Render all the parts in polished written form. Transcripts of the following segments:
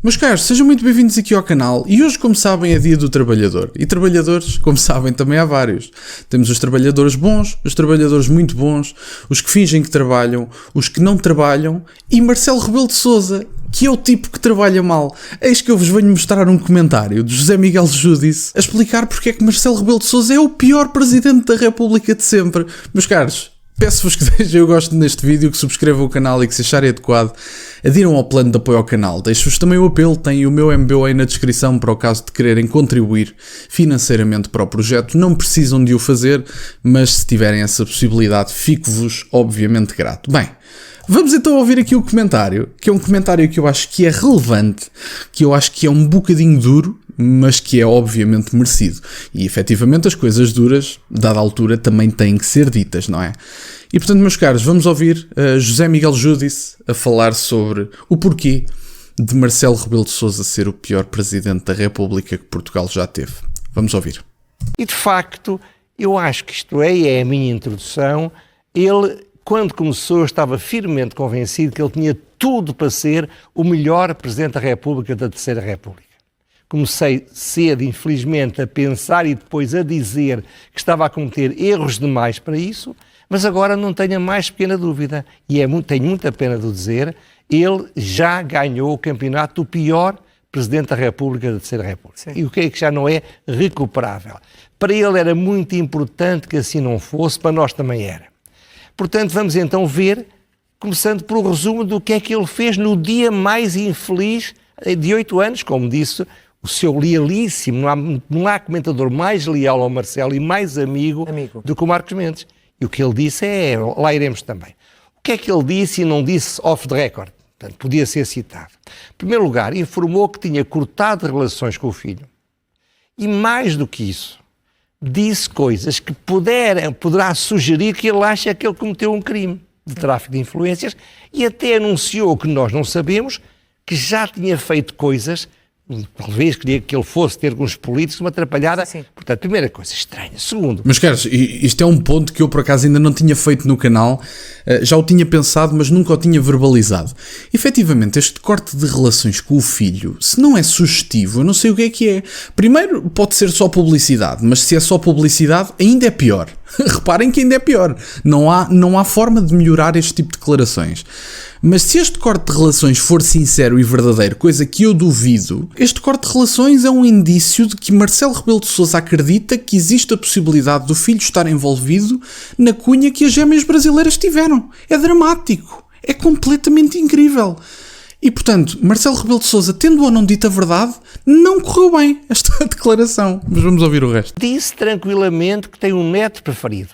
Meus caros, sejam muito bem-vindos aqui ao canal e hoje, como sabem, é dia do trabalhador. E trabalhadores, como sabem, também há vários. Temos os trabalhadores bons, os trabalhadores muito bons, os que fingem que trabalham, os que não trabalham e Marcelo Rebelo de Sousa, que é o tipo que trabalha mal. Eis que eu vos venho mostrar um comentário de José Miguel Júdice a explicar porque é que Marcelo Rebelo de Sousa é o pior presidente da República de sempre. Meus caros, peço-vos que deixem o gosto neste vídeo, que subscrevam o canal e que se acharem adequado, adiram ao plano de apoio ao canal. Deixo-vos também o apelo, têm o meu MBO aí na descrição para o caso de quererem contribuir financeiramente para o projeto. Não precisam de o fazer, mas se tiverem essa possibilidade, fico-vos obviamente grato. Bem, vamos então ouvir aqui o comentário, que é um comentário que eu acho que é relevante, que eu acho que é um bocadinho duro, mas que é obviamente merecido. E efetivamente as coisas duras, dada a altura, também têm que ser ditas, não é? E portanto, meus caros, vamos ouvir José Miguel Júdice a falar sobre o porquê de Marcelo Rebelo de Sousa ser o pior presidente da República que Portugal já teve. Vamos ouvir. E de facto, eu acho que isto é a minha introdução. Ele, quando começou, estava firmemente convencido que ele tinha tudo para ser o melhor presidente da República da Terceira República. Comecei cedo, infelizmente, a pensar e depois a dizer que estava a cometer erros demais para isso, mas agora não tenho a mais pequena dúvida, e tenho muita pena de o dizer, ele já ganhou o campeonato do pior Presidente da República da Terceira República. Sim. E o que é que já não é recuperável. Para ele era muito importante que assim não fosse, para nós também era. Portanto, vamos então ver, começando por um resumo do que é que ele fez no dia mais infeliz de 8 anos, como disse o seu lealíssimo, não há comentador mais leal ao Marcelo e mais amigo do que o Marcos Mendes. E o que ele disse lá iremos também. O que é que ele disse e não disse off the record? Portanto, podia ser citado. Em primeiro lugar, informou que tinha cortado relações com o filho. E mais do que isso, disse coisas que poderá sugerir que ele acha que ele cometeu um crime de tráfico de influências e até anunciou que nós não sabemos que já tinha feito coisas, talvez queria que ele fosse ter com os políticos uma atrapalhada. Sim. Portanto, primeira coisa, estranha. Segundo... Mas, caros, isto é um ponto que eu, por acaso, ainda não tinha feito no canal. Já o tinha pensado, mas nunca o tinha verbalizado. Efetivamente, este corte de relações com o filho, se não é sugestivo, eu não sei o que é. Primeiro, pode ser só publicidade, mas se é só publicidade, ainda é pior. Reparem que ainda é pior. Não há forma de melhorar este tipo de declarações. Mas se este corte de relações for sincero e verdadeiro, coisa que eu duvido, este corte de relações é um indício de que Marcelo Rebelo de Sousa acredita que existe a possibilidade do filho estar envolvido na cunha que as gêmeas brasileiras tiveram. É dramático. É completamente incrível. E, portanto, Marcelo Rebelo de Sousa, tendo ou não dito a verdade, não correu bem esta declaração. Mas vamos ouvir o resto. Disse tranquilamente que tem um neto preferido.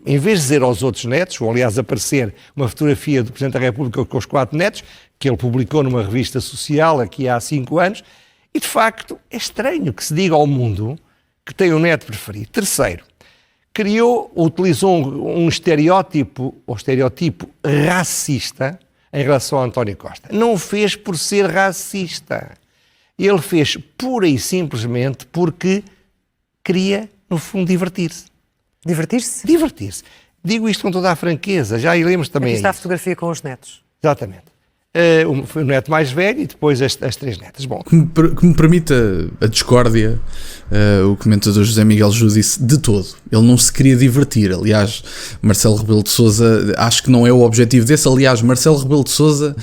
Em vez de dizer aos outros netos, ou aliás aparecer uma fotografia do Presidente da República com os 4 netos, que ele publicou numa revista social aqui há 5 anos, e de facto é estranho que se diga ao mundo que tem um neto preferido. Terceiro, utilizou um estereótipo racista em relação a António Costa. Não fez por ser racista. Ele fez pura e simplesmente porque queria, no fundo, divertir-se. Divertir-se? Divertir-se. Digo isto com toda a franqueza, já iremos também. Aqui está a fotografia com os netos. Exatamente. O neto mais velho e depois as 3 netas. Bom. Que me permita a discórdia, o comentador José Miguel Júdice, de todo. Ele não se queria divertir. Aliás, Marcelo Rebelo de Sousa, acho que não é o objetivo desse. Aliás, Marcelo Rebelo de Sousa,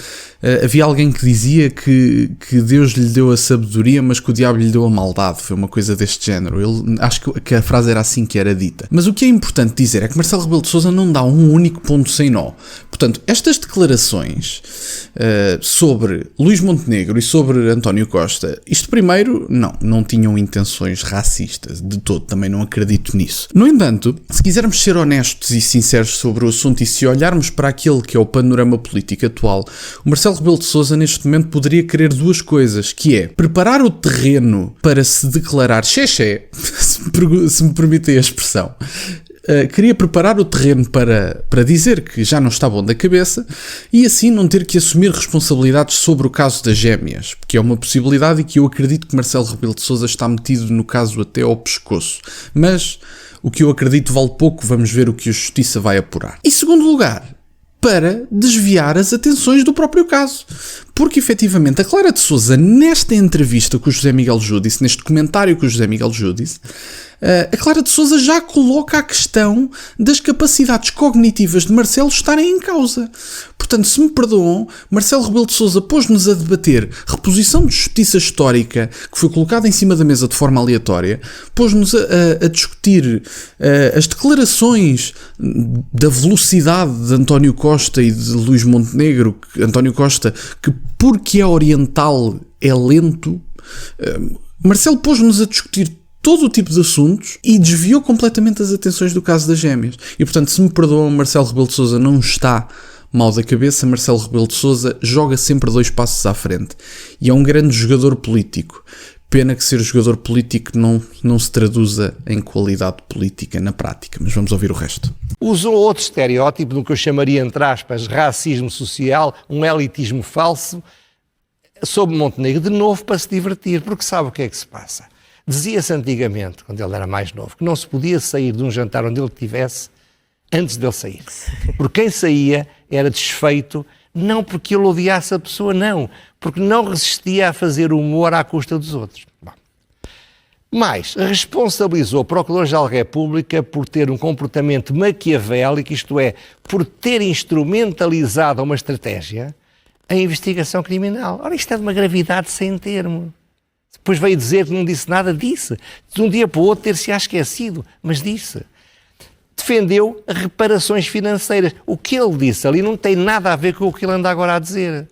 havia alguém que dizia que Deus lhe deu a sabedoria, mas que o diabo lhe deu a maldade. Foi uma coisa deste género. Acho que a frase era assim que era dita. Mas o que é importante dizer é que Marcelo Rebelo de Sousa não dá um único ponto sem nó. Portanto, estas declarações sobre Luís Montenegro e sobre António Costa, isto primeiro, não tinham intenções racistas, de todo, também não acredito nisso. No entanto, se quisermos ser honestos e sinceros sobre o assunto e se olharmos para aquele que é o panorama político atual, o Marcelo Rebelo de Sousa neste momento poderia querer 2 coisas, que é preparar o terreno para se declarar xexé, se me permitem a expressão. Queria preparar o terreno para dizer que já não está bom da cabeça e assim não ter que assumir responsabilidades sobre o caso das gêmeas, porque é uma possibilidade e que eu acredito que Marcelo Rebelo de Sousa está metido no caso até ao pescoço. Mas o que eu acredito vale pouco, vamos ver o que a Justiça vai apurar. Em segundo lugar, para desviar as atenções do próprio caso. Porque, efetivamente, a Clara de Sousa, nesta entrevista com o José Miguel Júdice, neste comentário com o José Miguel Júdice, a Clara de Sousa já coloca a questão das capacidades cognitivas de Marcelo estarem em causa. Portanto, se me perdoam, Marcelo Rebelo de Sousa pôs-nos a debater reposição de justiça histórica, que foi colocada em cima da mesa de forma aleatória, pôs-nos a discutir as declarações da velocidade de António Costa e de Luís Montenegro, António Costa, que porque é oriental é lento. Marcelo pôs-nos a discutir todo o tipo de assuntos e desviou completamente as atenções do caso das gêmeas. E, portanto, se me perdoam, Marcelo Rebelo de Sousa não está mal da cabeça. Marcelo Rebelo de Sousa joga sempre 2 passos à frente. E é um grande jogador político. Pena que ser jogador político não se traduza em qualidade política na prática. Mas vamos ouvir o resto. Usou outro estereótipo do que eu chamaria, entre aspas, racismo social, um elitismo falso, sobre Montenegro, de novo para se divertir. Porque sabe o que é que se passa? Dizia-se antigamente, quando ele era mais novo, que não se podia sair de um jantar onde ele estivesse antes dele sair. Porque quem saía era desfeito, não porque ele odiasse a pessoa, não, porque não resistia a fazer humor à custa dos outros. Bom. Mas responsabilizou o Procurador-Geral da República por ter um comportamento maquiavélico, isto é, por ter instrumentalizado uma estratégia, a investigação criminal. Ora, isto é de uma gravidade sem termo. Depois veio dizer que não disse nada, disse. De um dia para o outro ter-se esquecido, mas disse. Defendeu reparações financeiras. O que ele disse ali não tem nada a ver com o que ele anda agora a dizer.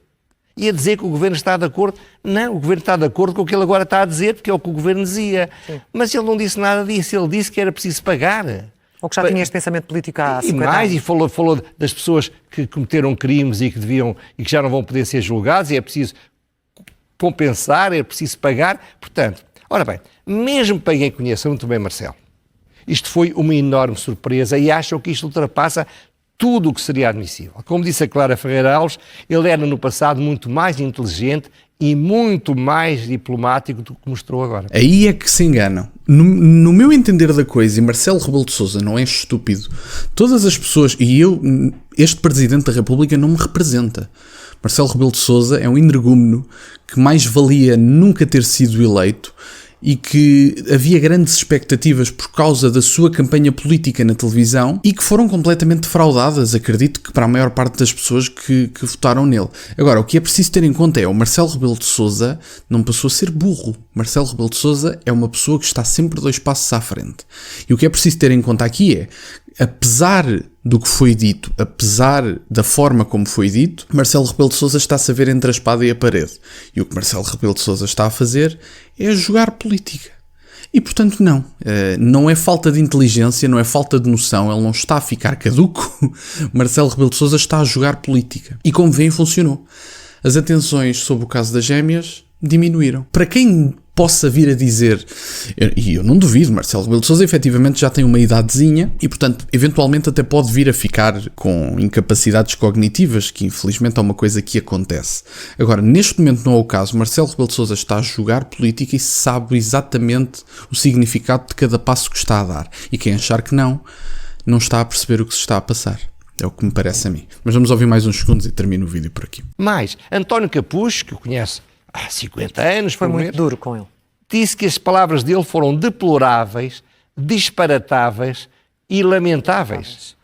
E a dizer que o Governo está de acordo. Não, o Governo está de acordo com o que ele agora está a dizer, porque é o que o Governo dizia. Sim. Mas ele não disse nada disso, ele disse que era preciso pagar. Ou que já tinha este pensamento político há 50 anos. E mais, e falou das pessoas que cometeram crimes e que já não vão poder ser julgados, e é preciso compensar, é preciso pagar. Portanto, ora bem, mesmo para quem conheça muito bem Marcelo, isto foi uma enorme surpresa e acham que isto ultrapassa tudo o que seria admissível. Como disse a Clara Ferreira Alves, ele era no passado muito mais inteligente e muito mais diplomático do que mostrou agora. Aí é que se enganam. No meu entender da coisa, e Marcelo Rebelo de Sousa não é estúpido, todas as pessoas, este Presidente da República não me representa. Marcelo Rebelo de Sousa é um energúmeno que mais valia nunca ter sido eleito e que havia grandes expectativas por causa da sua campanha política na televisão e que foram completamente defraudadas, acredito que para a maior parte das pessoas que votaram nele. Agora, o que é preciso ter em conta é o Marcelo Rebelo de Sousa não passou a ser burro. Marcelo Rebelo de Sousa é uma pessoa que está sempre 2 passos à frente. E o que é preciso ter em conta aqui é, apesar do que foi dito, apesar da forma como foi dito, Marcelo Rebelo de Sousa está a saber entre a espada e a parede. E o que Marcelo Rebelo de Sousa está a fazer é jogar política. E, portanto, não é falta de inteligência, não é falta de noção, ele não está a ficar caduco. Marcelo Rebelo de Sousa está a jogar política. E, como veem, funcionou. As atenções sobre o caso das gêmeas diminuíram. Para quem possa vir a dizer, e eu não duvido, Marcelo Rebelo de Sousa efetivamente já tem uma idadezinha e, portanto, eventualmente até pode vir a ficar com incapacidades cognitivas, que infelizmente é uma coisa que acontece. Agora, neste momento não é o caso. Marcelo Rebelo de Sousa está a jogar política e sabe exatamente o significado de cada passo que está a dar. E quem achar que não está a perceber o que se está a passar. É o que me parece a mim. Mas vamos ouvir mais uns segundos e termino o vídeo por aqui. Mais, António Capucho, que o conhece há 50 anos, foi muito duro com ele. Disse que as palavras dele foram deploráveis, disparatáveis e lamentáveis.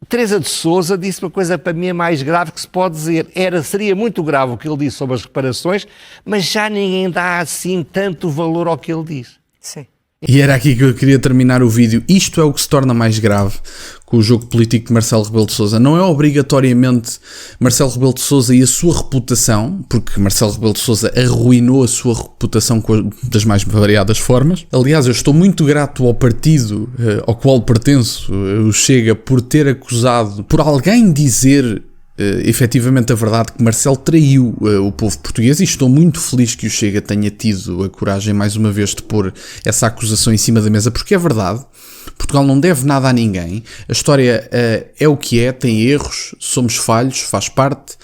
Teresa de Sousa disse uma coisa para mim a mais grave que se pode dizer. Seria muito grave o que ele disse sobre as reparações, mas já ninguém dá assim tanto valor ao que ele diz. Sim. E era aqui que eu queria terminar o vídeo. Isto é o que se torna mais grave com o jogo político de Marcelo Rebelo de Sousa. Não é obrigatoriamente Marcelo Rebelo de Sousa e a sua reputação, porque Marcelo Rebelo de Sousa arruinou a sua reputação das mais variadas formas. Aliás, eu estou muito grato ao partido ao qual pertenço, o Chega, por ter acusado, por alguém dizer efetivamente a verdade que Marcelo traiu o povo português, e estou muito feliz que o Chega tenha tido a coragem mais uma vez de pôr essa acusação em cima da mesa, porque é verdade, Portugal não deve nada a ninguém, a história é o que é, tem erros, somos falhos, faz parte,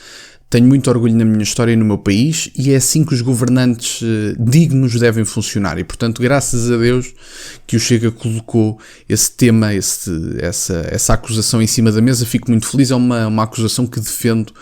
Tenho muito orgulho na minha história e no meu país, e é assim que os governantes dignos devem funcionar. E, portanto, graças a Deus que o Chega colocou esse tema, essa acusação em cima da mesa. Fico muito feliz, é uma acusação que defendo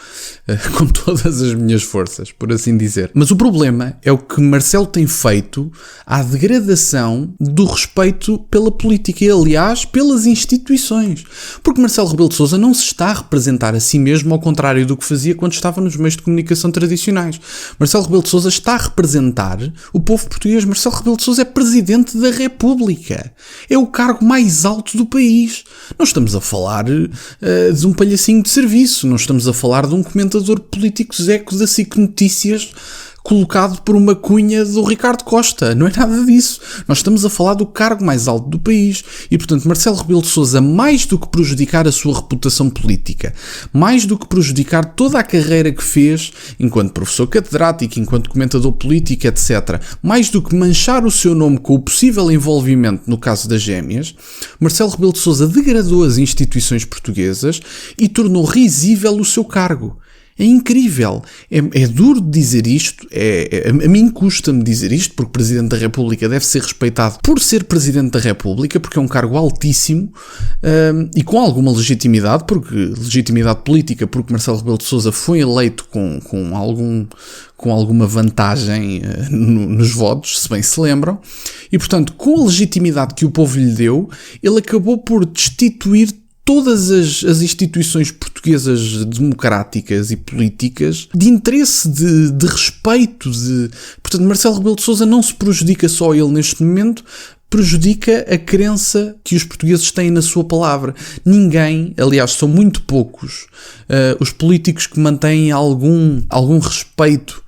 com todas as minhas forças, por assim dizer. Mas o problema é o que Marcelo tem feito à degradação do respeito pela política e, aliás, pelas instituições. Porque Marcelo Rebelo de Sousa não se está a representar a si mesmo, ao contrário do que fazia quando estava nos meios de comunicação tradicionais. Marcelo Rebelo de Sousa está a representar o povo português. Marcelo Rebelo de Sousa é Presidente da República. É o cargo mais alto do país. Não estamos a falar de um palhacinho de serviço. Não estamos a falar de um comentador político zeco da SIC Notícias colocado por uma cunha do Ricardo Costa. Não é nada disso. Nós estamos a falar do cargo mais alto do país. E, portanto, Marcelo Rebelo de Sousa, mais do que prejudicar a sua reputação política, mais do que prejudicar toda a carreira que fez enquanto professor catedrático, enquanto comentador político, etc., mais do que manchar o seu nome com o possível envolvimento no caso das gêmeas, Marcelo Rebelo de Sousa degradou as instituições portuguesas e tornou risível o seu cargo. É incrível, é duro de dizer isto, a mim custa-me dizer isto, porque Presidente da República deve ser respeitado por ser Presidente da República, porque é um cargo altíssimo e com alguma legitimidade, legitimidade política, porque Marcelo Rebelo de Sousa foi eleito com alguma vantagem nos votos, se bem se lembram, e portanto, com a legitimidade que o povo lhe deu, ele acabou por destituir todas as instituições portuguesas democráticas e políticas de interesse, de respeito. Portanto, Marcelo Rebelo de Sousa não se prejudica só ele neste momento, prejudica a crença que os portugueses têm na sua palavra. Ninguém, aliás, são muito poucos os políticos que mantêm algum respeito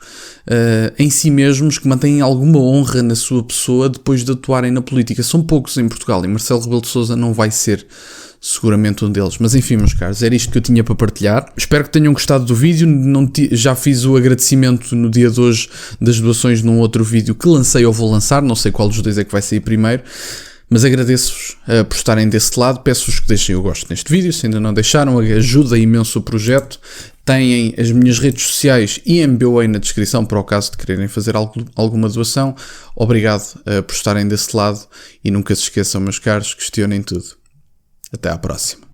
em si mesmos, que mantêm alguma honra na sua pessoa depois de atuarem na política. São poucos em Portugal e Marcelo Rebelo de Sousa não vai ser seguramente um deles. Mas enfim, meus caros, era isto que eu tinha para partilhar. Espero que tenham gostado do vídeo. Já fiz o agradecimento no dia de hoje das doações num outro vídeo que lancei ou vou lançar, não sei qual dos dois é que vai sair primeiro, mas agradeço-vos por estarem desse lado. Peço-vos que deixem o gosto neste vídeo, se ainda não deixaram, ajuda imenso o projeto. Têm as minhas redes sociais e MBWay na descrição para o caso de quererem fazer alguma doação. Obrigado por estarem desse lado e nunca se esqueçam, meus caros, questionem tudo. Até à próxima.